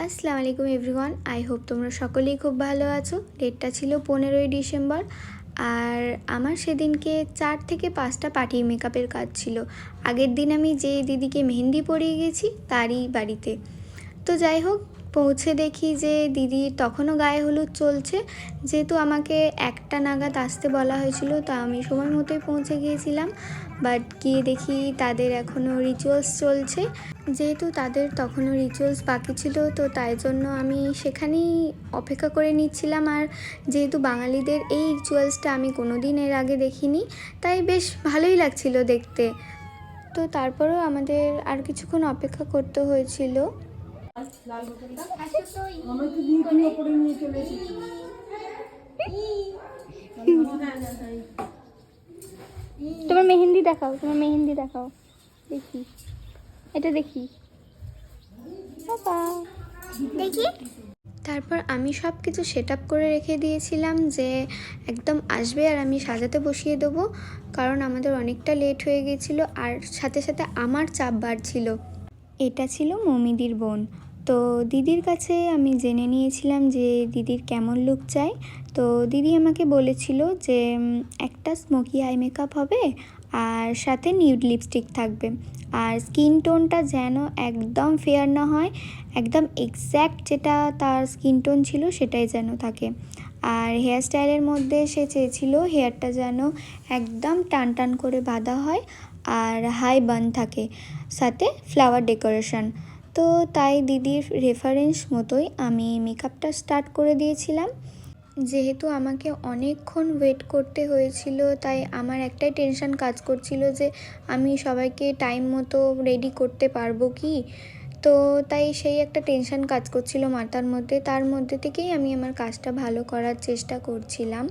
আসসালামু আলাইকুম everyone, I hope তোমরা সকলেই খুব ভালো আছো। ডেটটা ছিল 15ই ডিসেম্বর, আর আমার সেদিনকে 4 থেকে 5টা পার্টি মেকআপের কাজ ছিল। আগের দিন আমি যে দিদিকে মেহেন্দি পরিয়ে গেছি তারই বাড়িতে। তো যাই হোক, পৌঁছে দেখি যে দিদির তখনও গায়ে হলুদ চলছে। যেহেতু আমাকে 1টা নাগাদ আসতে বলা হয়েছিল, তো আমি সময় মতোই পৌঁছে গিয়েছিলাম। বাট গিয়ে দেখি তাদের এখনও রিচুয়ালস চলছে। যেহেতু তাদের তখনও রিচুয়ালস বাকি ছিল, তো তাই জন্য আমি সেখানেই অপেক্ষা করে নিচ্ছিলাম। আর যেহেতু বাঙালিদের এই রিচুয়ালসটা আমি কোনো দিন এর আগে দেখিনি, তাই বেশ ভালোই লাগছিল দেখতে। তো তারপরেও আমাদের আর কিছুক্ষণ অপেক্ষা করতে হয়েছিল। তোমার মেহেন্দি দেখাও, দেখি, এটা দেখি দেখি। তারপর আমি সব কিছু সেট আপ করে রেখে দিয়েছিলাম যে একদম আসবে আর আমি সাজাতে বসিয়ে দেবো, কারণ আমাদের অনেকটা লেট হয়ে গেছিলো। আর সাথে সাথে আমার চাপ বাড়ছিল। এটা ছিল মমিদির বোন। তো দিদির কাছে আমি জেনে নিয়েছিলাম যে দিদির কেমন লুক চাই। তো দিদি আমাকে বলেছিল যে একটা স্মোকি আই মেকআপ হবে, আর সাথে নিউড লিপস্টিক থাকবে, আর স্কিন টোনটা যেন একদম ফেয়ার না হয়, একদম এক্স্যাক্ট যেটা তার স্কিন টোন ছিল সেটাই যেন থাকে। আর হেয়ার স্টাইলের মধ্যে সে চেয়েছিল হেয়ারটা যেন একদম টান টান করে বাঁধা হয় আর হাই বান থাকে, সাথে ফ্লাওয়ার ডেকোরেশন। তো তাই দিদির রেফারেন্স মতোই আমি মেকআপটা স্টার্ট করে দিয়েছিলাম। যেহেতু আমাকে অনেকক্ষণ ওয়েট করতে হয়েছিল, তাই আমার একটাই টেনশন কাজ করছিল যে আমি সবাইকে টাইম মতো রেডি করতে পারবো কি। তো তাই সেই একটা টেনশন কাজ করছিল মাথার মধ্যে। তার মধ্যে থেকেই আমি আমার কাজটা ভালো করার চেষ্টা করছিলাম।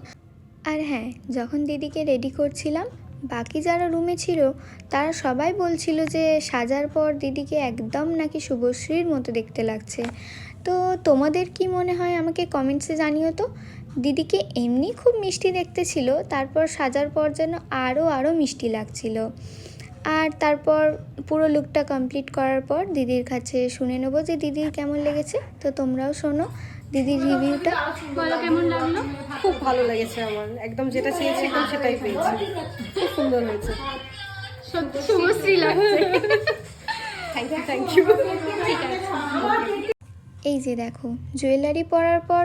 আর হ্যাঁ, যখন দিদিকে রেডি করছিলাম, বাকি যারা রুমে ছিল তারা সবাই বলছিল যে সাজার পর দিদিকে একদম নাকি শুভশ্রীর মতো দেখতে লাগছে। তো তোমাদের কি মনে হয় আমাকে কমেন্টসে জানিও তো। দিদিকে এমনি খুব মিষ্টি দেখতে ছিল, তারপর সাজার পর যেন আরও মিষ্টি লাগছিল। আর তারপর পুরো লুকটা কমপ্লিট করার পর দিদির কাছে শুনে নেবো যে দিদির কেমন লেগেছে। তো তোমরাও শোনো দিদির রিভিউটা। বলো কেমন লাগলো। খুব ভালো লেগেছে আমার, একদম যেটা চেয়েছিলাম সেটাই পেয়েছি। খুব সুন্দর হয়েছে, সত্যি শুভশ্রী লাগছে। Thank you. এই যে দেখো, জুয়েলারি পরার পর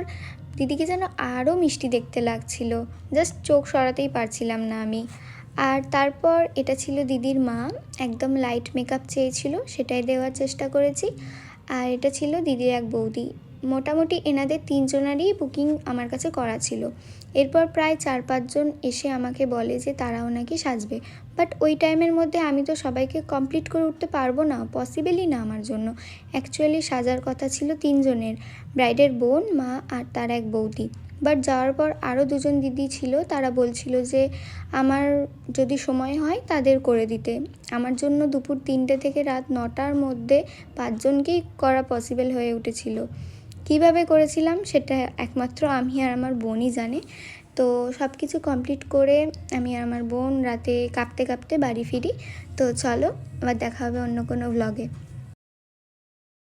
দিদিকে যেন আরও মিষ্টি দেখতে লাগছিল, জাস্ট চোখ সরাতেই পারছিলাম না আমি। আর তারপর এটা ছিল দিদির মা, একদম লাইট মেকআপ চেয়েছিল, সেটাই দেওয়ার চেষ্টা করেছি। আর এটা ছিল দিদির এক বৌদি। মোটামুটি এনাদের 3 জনারই বুকিং আমার কাছে করা ছিল। এরপর প্রায় 4-5 জন এসে আমাকে বলে যে তারাও নাকি সাজবে। বাট ওই টাইমের মধ্যে আমি তো সবাইকে কমপ্লিট করে উঠতে পারবো না, পসিবলই না আমার জন্য। অ্যাকচুয়ালি সাজার কথা ছিল 3 জনের, ব্রাইডের বোন, মা আর তার এক বৌদি। বাট যাওয়ার পর আরও 2 জন দিদি ছিল, তারা বলছিল যে আমার যদি সময় হয় তাদের করে দিতে। আমার জন্য দুপুর 3টে থেকে রাত 9টার মধ্যে 5 জনকেই করা পসিবল হয়ে উঠেছিল। কিভাবে করেছিলাম সেটা একমাত্র আমি আর আমার বোনই জানে। তো সব কিছু কমপ্লিট করে আমি আর আমার বোন রাতে কাঁপতে কাঁপতে বাড়ি ফিরি। তো চলো, আবার দেখা হবে অন্য কোনো ভ্লগে।